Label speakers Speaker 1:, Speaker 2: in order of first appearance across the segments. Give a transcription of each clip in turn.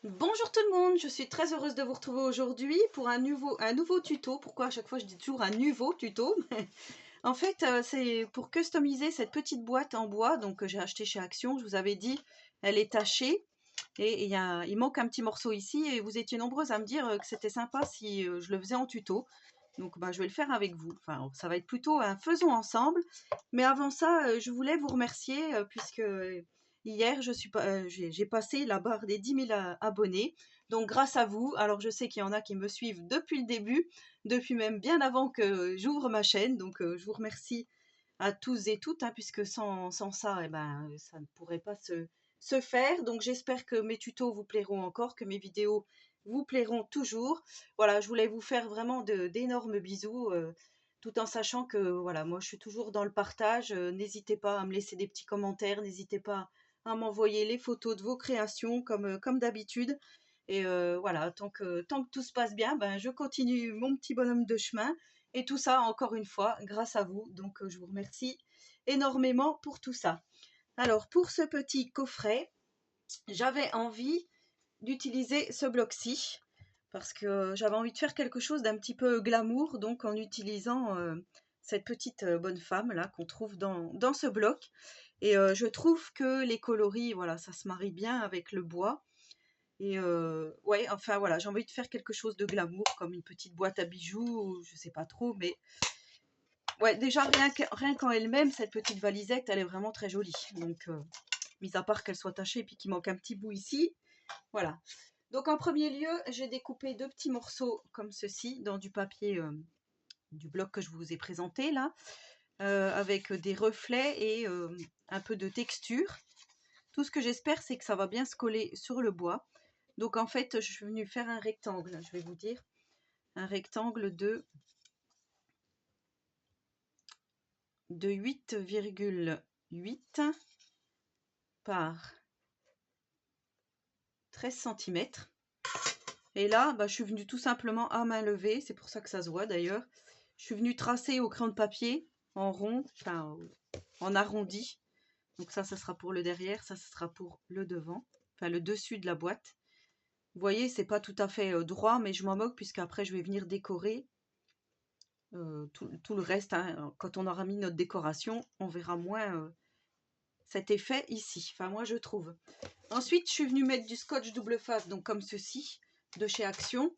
Speaker 1: Bonjour tout le monde, je suis très heureuse de vous retrouver aujourd'hui pour un nouveau tuto. Pourquoi à chaque fois je dis toujours un nouveau tuto? En fait, c'est pour customiser cette petite boîte en bois que j'ai acheté chez Action. Je vous avais dit, elle est tachée et il manque un petit morceau ici et vous étiez nombreuses à me dire que c'était sympa si je le faisais en tuto. Donc je vais le faire avec vous. Enfin, ça va être plutôt un faisons ensemble. Mais avant ça, je voulais vous remercier puisque hier, j'ai passé la barre des 10 000 abonnés. Donc grâce à vous, alors je sais qu'il y en a qui me suivent depuis le début, depuis même bien avant que j'ouvre ma chaîne. Donc je vous remercie à tous et toutes, hein, puisque sans ça, ça ne pourrait pas se faire. Donc j'espère que mes tutos vous plairont encore, que mes vidéos vous plairont toujours. Voilà, je voulais vous faire vraiment d'énormes bisous, tout en sachant que voilà, moi je suis toujours dans le partage. N'hésitez pas à me laisser des petits commentaires, n'hésitez pas à m'envoyer les photos de vos créations comme d'habitude. Et voilà, tant que tout se passe bien, je continue mon petit bonhomme de chemin. Et tout ça, encore une fois, grâce à vous. Donc, je vous remercie énormément pour tout ça. Alors, pour ce petit coffret, j'avais envie d'utiliser ce bloc-ci parce que j'avais envie de faire quelque chose d'un petit peu glamour, donc en utilisant cette petite bonne femme là qu'on trouve dans ce bloc. Et je trouve que les coloris, voilà, ça se marie bien avec le bois. Et ouais, enfin voilà, j'ai envie de faire quelque chose de glamour, comme une petite boîte à bijoux, je sais pas trop, mais ouais, déjà rien qu'en elle-même, cette petite valisette, elle est vraiment très jolie. Donc, mis à part qu'elle soit tachée et puis qu'il manque un petit bout ici, voilà. Donc en premier lieu, j'ai découpé deux petits morceaux comme ceci dans du papier du bloc que je vous ai présenté là, avec des reflets et un peu de texture. Tout ce que j'espère, c'est que ça va bien se coller sur le bois. Donc en fait, je suis venue faire un rectangle, je vais vous dire. Un rectangle de 8,8 par 13 cm. Et là, je suis venue tout simplement à main levée, c'est pour ça que ça se voit d'ailleurs. Je suis venue tracer au crayon de papier en rond, enfin en arrondi. Donc ça sera pour le derrière, ça sera pour le devant, enfin le dessus de la boîte. Vous voyez, c'est pas tout à fait droit, mais je m'en moque puisqu'après je vais venir décorer tout le reste. Hein. Quand on aura mis notre décoration, on verra moins cet effet ici. Enfin, moi, je trouve. Ensuite, je suis venue mettre du scotch double face, donc comme ceci, de chez Action.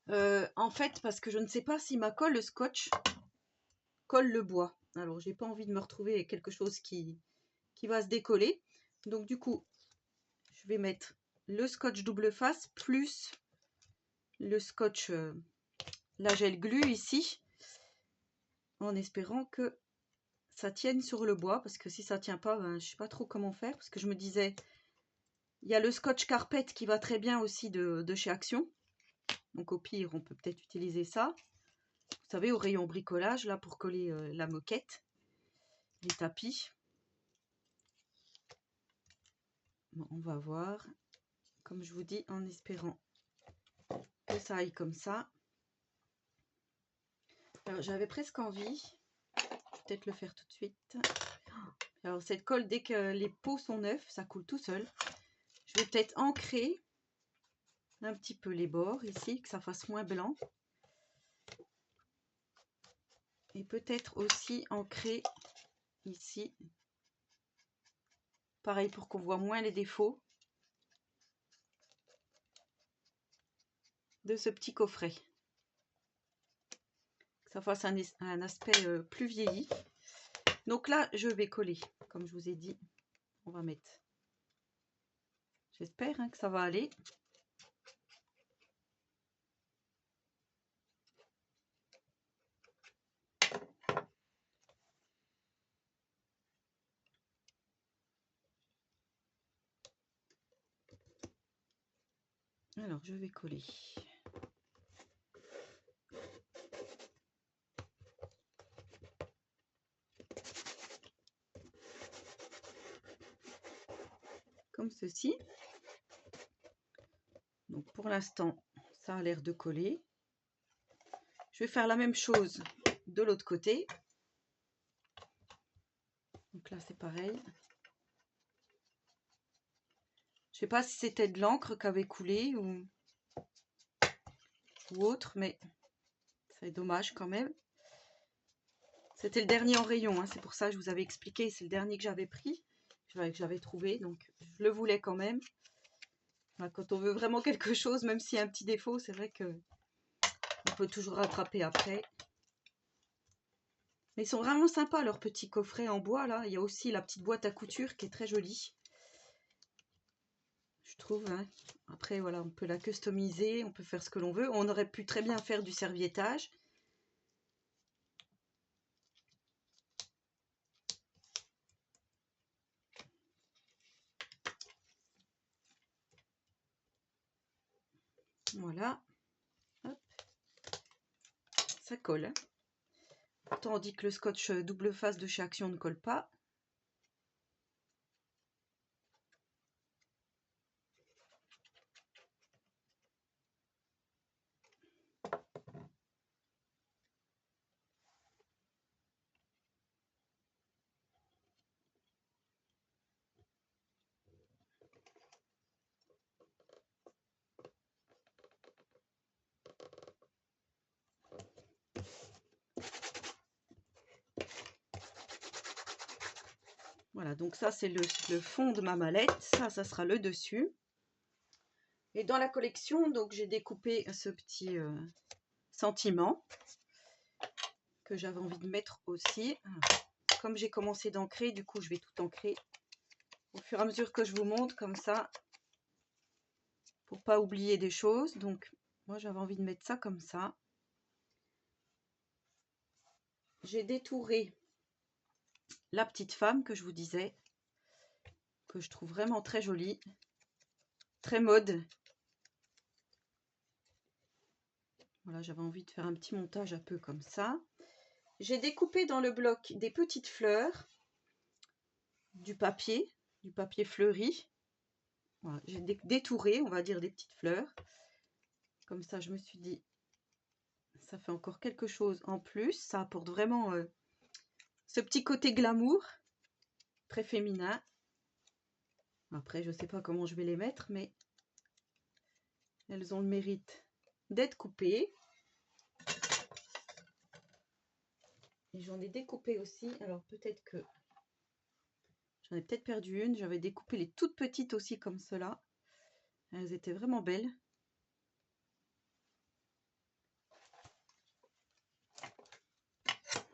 Speaker 1: En fait, parce que je ne sais pas si ma colle, le scotch, colle le bois. Alors, j'ai pas envie de me retrouver avec quelque chose qui va se décoller. Donc, du coup, je vais mettre le scotch double face plus le scotch, la gel glue ici, en espérant que ça tienne sur le bois, parce que si ça tient pas, je sais pas trop comment faire, parce que je me disais, il y a le scotch carpet qui va très bien aussi de chez Action, donc au pire on peut peut-être utiliser ça, vous savez, au rayon bricolage là pour coller la moquette, les tapis. Bon, on va voir, comme je vous dis, en espérant que ça aille comme ça. Alors j'avais presque envie, peut-être le faire tout de suite. Alors cette colle, dès que les pots sont neufs, ça coule tout seul. Je vais peut-être ancrer un petit peu les bords ici, que ça fasse moins blanc. Et peut-être aussi ancrer ici. Pareil pour qu'on voit moins les défauts de ce petit coffret. Que ça fasse un aspect plus vieilli. Donc là, je vais coller, comme je vous ai dit. On va mettre. J'espère que ça va aller. Alors, je vais coller. Comme ceci. Donc, pour l'instant, ça a l'air de coller. Je vais faire la même chose de l'autre côté. Donc là, c'est pareil. Je sais pas si c'était de l'encre qui avait coulé ou autre, mais c'est dommage quand même. C'était le dernier en rayon, hein, c'est pour ça que je vous avais expliqué, c'est le dernier que j'avais pris, que j'avais trouvé, donc je le voulais quand même. Voilà, quand on veut vraiment quelque chose, même s'il y a un petit défaut, c'est vrai que on peut toujours rattraper après. Mais ils sont vraiment sympas, leurs petits coffrets en bois, là. Il y a aussi la petite boîte à couture qui est très jolie, je trouve, hein. Après, voilà, on peut la customiser, on peut faire ce que l'on veut. On aurait pu très bien faire du serviettage. Voilà. Hop. Ça colle, hein. Pourtant, on dit que le scotch double face de chez Action ne colle pas. Voilà, donc ça c'est le fond de ma mallette, ça sera le dessus. Et dans la collection, donc j'ai découpé ce petit sentiment que j'avais envie de mettre aussi. Comme j'ai commencé d'ancrer, du coup je vais tout ancrer au fur et à mesure que je vous montre, comme ça, pour pas oublier des choses. Donc moi j'avais envie de mettre ça comme ça. J'ai détouré la petite femme que je vous disais, que je trouve vraiment très jolie, très mode. Voilà, j'avais envie de faire un petit montage un peu comme ça. J'ai découpé dans le bloc des petites fleurs, du papier fleuri. Voilà, j'ai détouré, on va dire, des petites fleurs. Comme ça, je me suis dit, ça fait encore quelque chose en plus. Ça apporte vraiment ce petit côté glamour, très féminin. Après, je ne sais pas comment je vais les mettre, mais elles ont le mérite d'être coupées. Et j'en ai découpé aussi. Alors peut-être que j'en ai peut-être perdu une. J'avais découpé les toutes petites aussi comme cela. Elles étaient vraiment belles.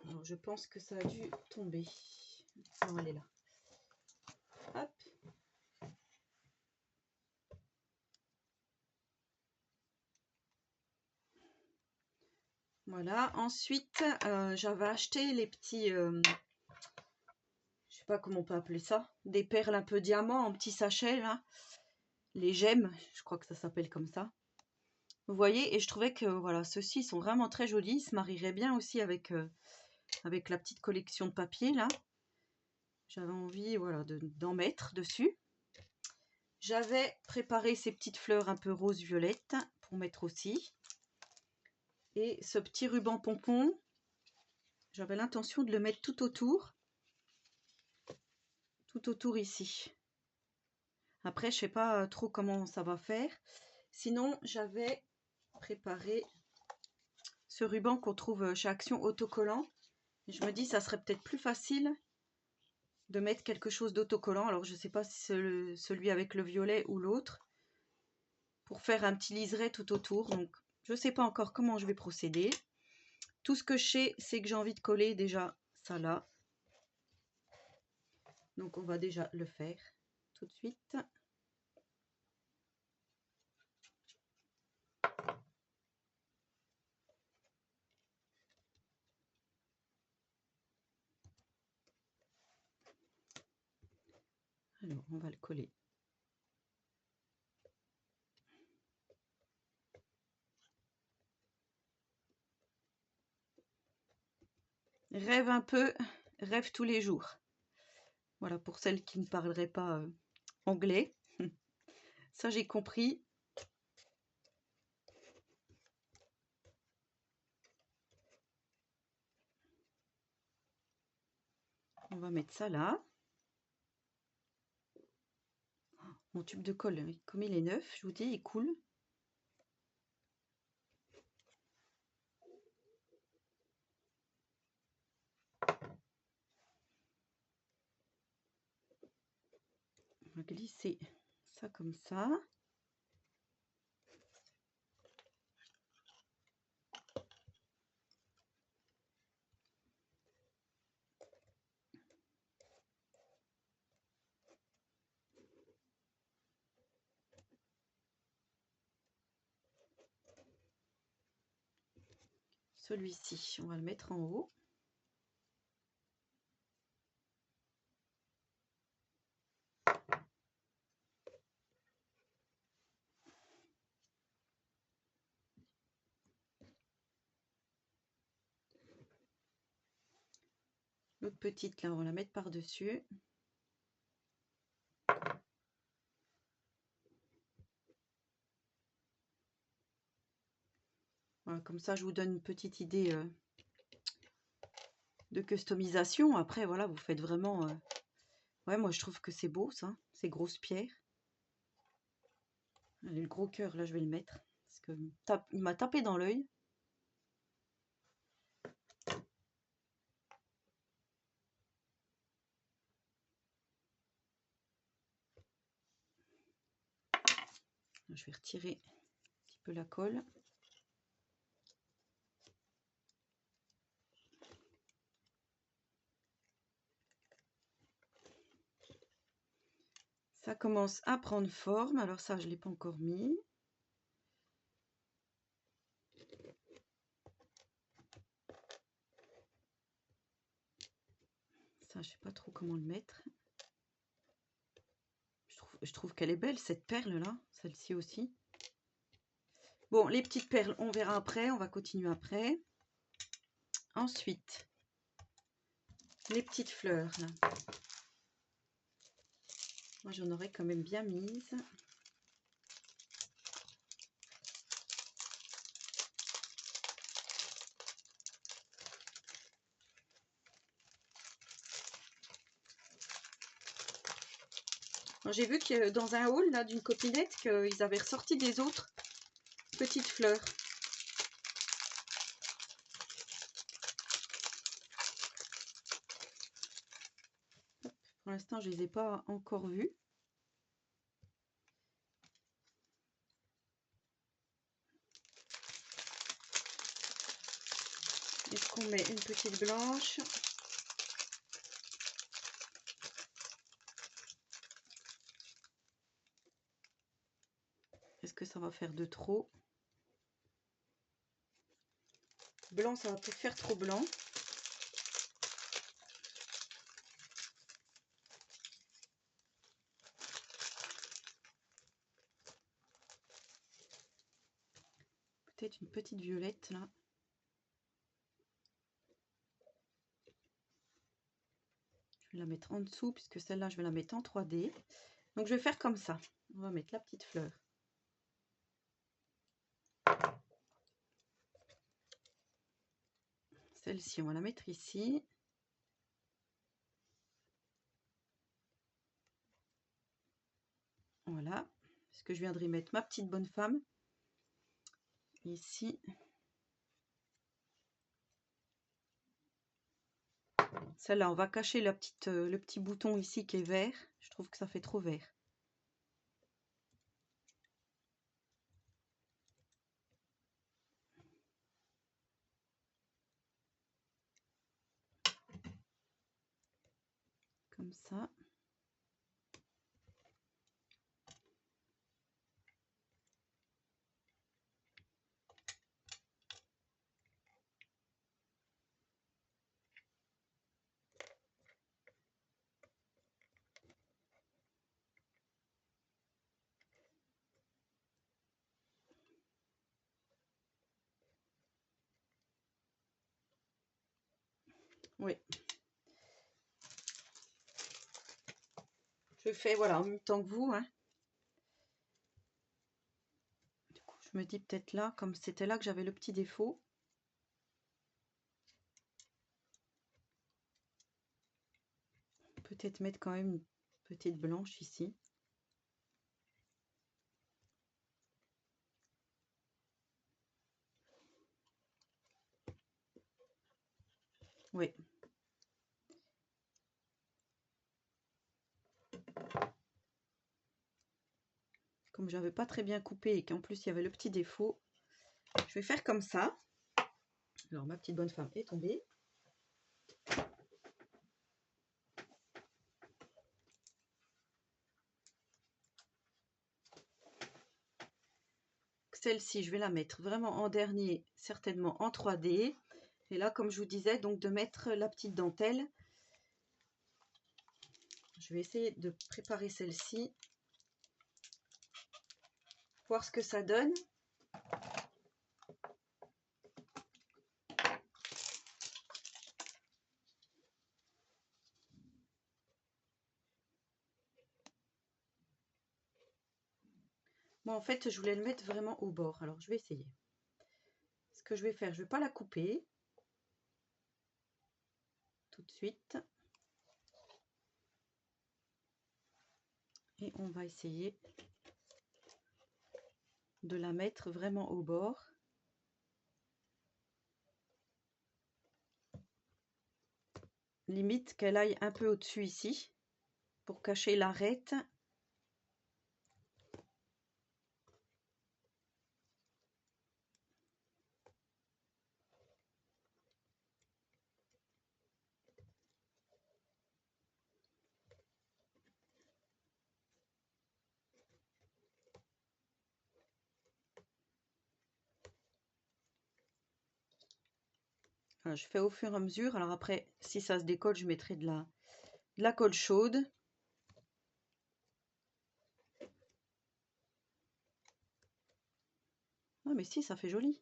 Speaker 1: Alors je pense que ça a dû tomber. Non, elle est là. Hop. Voilà. Ensuite, j'avais acheté les petits... je sais pas comment on peut appeler ça. Des perles un peu diamants en petits sachets là. Les gemmes, je crois que ça s'appelle comme ça. Vous voyez, et je trouvais que voilà, ceux-ci sont vraiment très jolis. Ils se marieraient bien aussi avec, avec la petite collection de papier là. J'avais envie voilà, d'en mettre dessus. J'avais préparé ces petites fleurs un peu rose-violette pour mettre aussi. Et ce petit ruban pompon, j'avais l'intention de le mettre tout autour ici. Après, je sais pas trop comment ça va faire. Sinon, j'avais préparé ce ruban qu'on trouve chez Action autocollant. Et je me dis, ça serait peut-être plus facile de mettre quelque chose d'autocollant. Alors, je sais pas si c'est celui avec le violet ou l'autre. Pour faire un petit liseré tout autour. Donc, je sais pas encore comment je vais procéder. Tout ce que je sais, c'est que j'ai envie de coller déjà ça là. Donc, on va déjà le faire tout de suite. Alors, on va le coller. Rêve un peu, rêve tous les jours. Voilà, pour celles qui ne parleraient pas anglais. Ça, j'ai compris. On va mettre ça là. Mon tube de colle, comme il est neuf, je vous dis, il coule. On va glisser ça comme ça. Celui-ci, on va le mettre en haut. L'autre petite, là, on va la mettre par-dessus. Voilà, comme ça, je vous donne une petite idée de customisation. Après, voilà, vous faites vraiment... Ouais, moi, je trouve que c'est beau, ça, ces grosses pierres. Allez, le gros cœur, là, je vais le mettre. Parce que il m'a tapé dans l'œil. Je vais retirer un petit peu la colle. Ça commence à prendre forme. Alors ça, je ne l'ai pas encore mis. Ça, je sais pas trop comment le mettre. Je trouve qu'elle est belle, cette perle-là. Celle-ci aussi. Bon, les petites perles, on verra après. On va continuer après. Ensuite, les petites fleurs, là. Moi, j'en aurais quand même bien mise. J'ai vu que dans un haul là d'une copinette qu'ils avaient ressorti des autres petites fleurs. Pour l'instant, je les ai pas encore vues. Est-ce qu'on met une petite blanche? Est-ce que ça va faire de trop? Blanc, ça va peut-être faire trop blanc. Peut-être une petite violette là. Je vais la mettre en dessous puisque celle-là, je vais la mettre en 3D. Donc, je vais faire comme ça. On va mettre la petite fleur. Celle-ci, on va la mettre ici. Voilà. Parce que je viendrai mettre ma petite bonne femme. Ici. Celle-là, on va cacher le petit bouton ici qui est vert. Je trouve que ça fait trop vert. Comme ça. Oui. Je fais, voilà, en même temps que vous. Hein. Du coup, je me dis peut-être là, comme c'était là que j'avais le petit défaut. Peut-être mettre quand même une petite blanche ici. Oui. Comme j'avais pas très bien coupé et qu'en plus il y avait le petit défaut, je vais faire comme ça. Alors ma petite bonne femme est tombée. Celle-ci, je vais la mettre vraiment en dernier, certainement en 3D. Et là, comme je vous disais, donc de mettre la petite dentelle. Je vais essayer de préparer celle-ci. Voir ce que ça donne. Moi, en fait, je voulais le mettre vraiment au bord. Alors, je vais essayer. Ce que je vais faire, je ne vais pas la couper tout de suite. Et on va essayer de la mettre vraiment au bord. Limite qu'elle aille un peu au-dessus ici pour cacher l'arête. Voilà, je fais au fur et à mesure. Alors après, si ça se décolle, je mettrai de la colle chaude. Ah mais si, ça fait joli.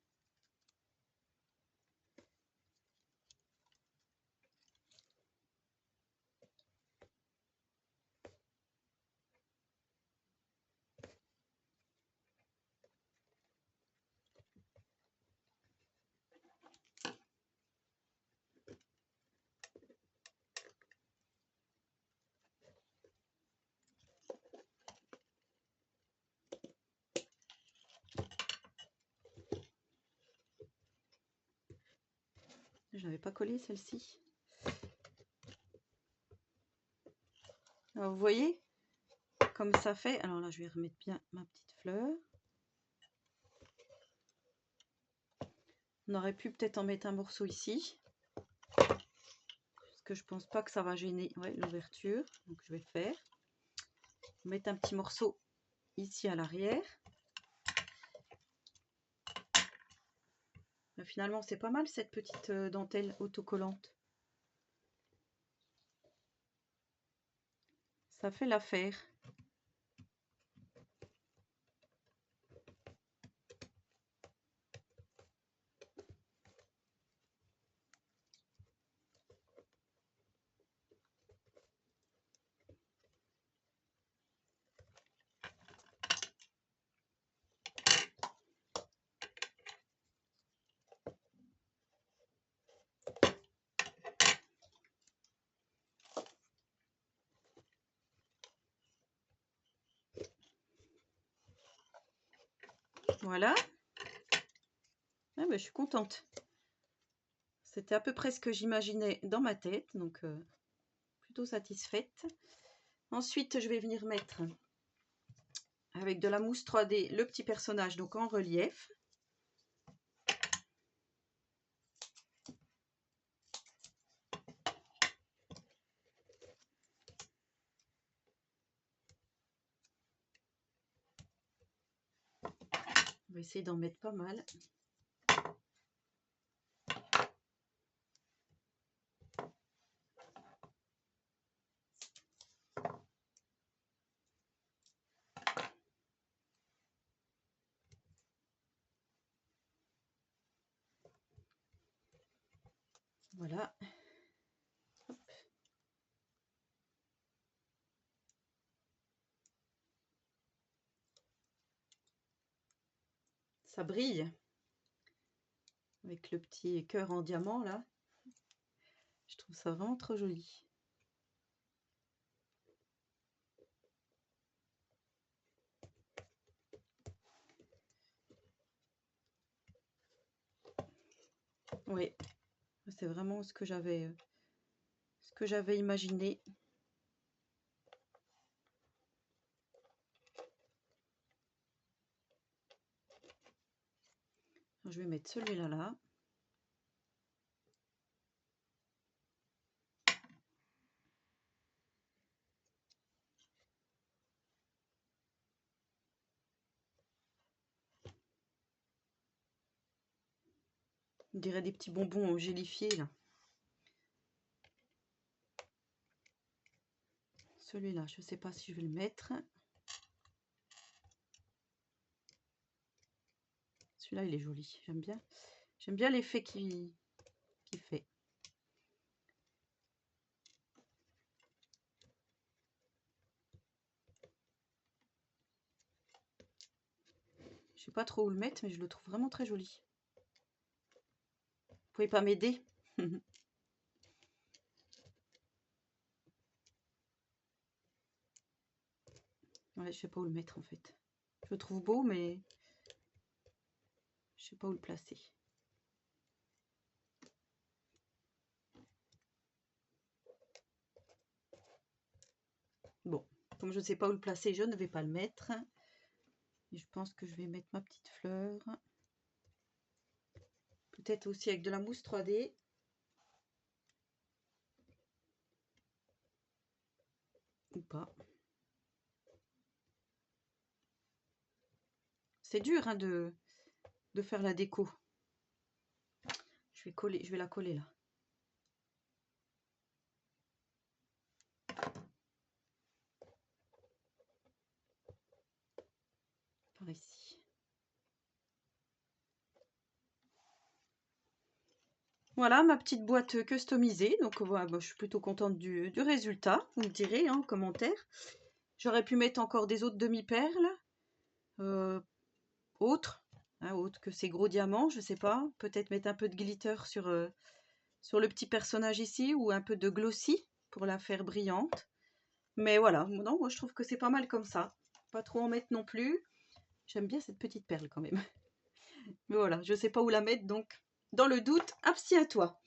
Speaker 1: Je n'avais pas collé celle-ci. Alors vous voyez comme ça fait. Alors là, je vais remettre bien ma petite fleur. On aurait pu peut-être en mettre un morceau ici. Parce que je pense pas que ça va gêner l'ouverture. Donc je vais le faire. Mettre un petit morceau ici à l'arrière. Finalement, c'est pas mal cette petite dentelle autocollante. Ça fait l'affaire. Voilà. Ah ben, je suis contente. C'était à peu près ce que j'imaginais dans ma tête, donc plutôt satisfaite. Ensuite, je vais venir mettre avec de la mousse 3D le petit personnage donc en relief. On va essayer d'en mettre pas mal. Voilà. Hop. Ça brille avec le petit cœur en diamant là. Je trouve ça vraiment trop joli. Oui, c'est vraiment ce que j'avais imaginé. Alors, je vais mettre celui-là là. On dirait des petits bonbons gélifiés là. Celui-là, je ne sais pas si je vais le mettre. Celui-là, il est joli. J'aime bien. J'aime bien l'effet qu'il fait. Je sais pas trop où le mettre, mais je le trouve vraiment très joli. Vous pouvez pas m'aider? Ouais, je sais pas où le mettre en fait. Je le trouve beau, mais je sais pas où le placer. Bon, comme je ne sais pas où le placer, je ne vais pas le mettre. Et je pense que je vais mettre ma petite fleur. Peut-être aussi avec de la mousse 3D. Ou pas. C'est dur hein, de faire la déco. Je vais la coller là. Par ici. Voilà ma petite boîte customisée. Donc voilà, je suis plutôt contente du résultat. Vous me direz hein, en commentaire. J'aurais pu mettre encore des autres demi-perles. Autres que ces gros diamants, je sais pas. Peut-être mettre un peu de glitter sur le petit personnage ici. Ou un peu de glossy pour la faire brillante. Mais voilà, non, moi je trouve que c'est pas mal comme ça. Pas trop en mettre non plus. J'aime bien cette petite perle quand même. Mais voilà, je sais pas où la mettre, donc dans le doute, abstiens-toi.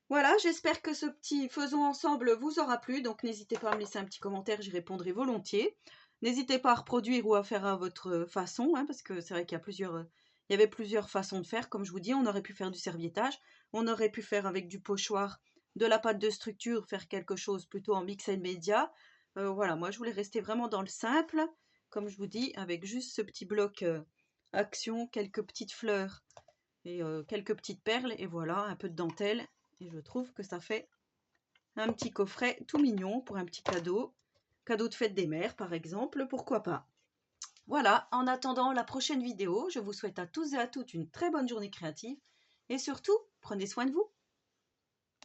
Speaker 1: Voilà, j'espère que ce petit faisons ensemble vous aura plu. Donc n'hésitez pas à me laisser un petit commentaire, j'y répondrai volontiers. N'hésitez pas à reproduire ou à faire à votre façon, hein, parce que c'est vrai qu'il y avait plusieurs façons de faire. Comme je vous dis, on aurait pu faire du serviettage, on aurait pu faire avec du pochoir, de la pâte de structure, faire quelque chose plutôt en mix and media. Voilà, moi je voulais rester vraiment dans le simple, comme je vous dis, avec juste ce petit bloc action, quelques petites fleurs et quelques petites perles, et voilà, un peu de dentelle. Et je trouve que ça fait un petit coffret tout mignon pour un petit cadeau. Cadeau de fête des mères, par exemple, pourquoi pas. Voilà, en attendant la prochaine vidéo, je vous souhaite à tous et à toutes une très bonne journée créative. Et surtout, prenez soin de vous.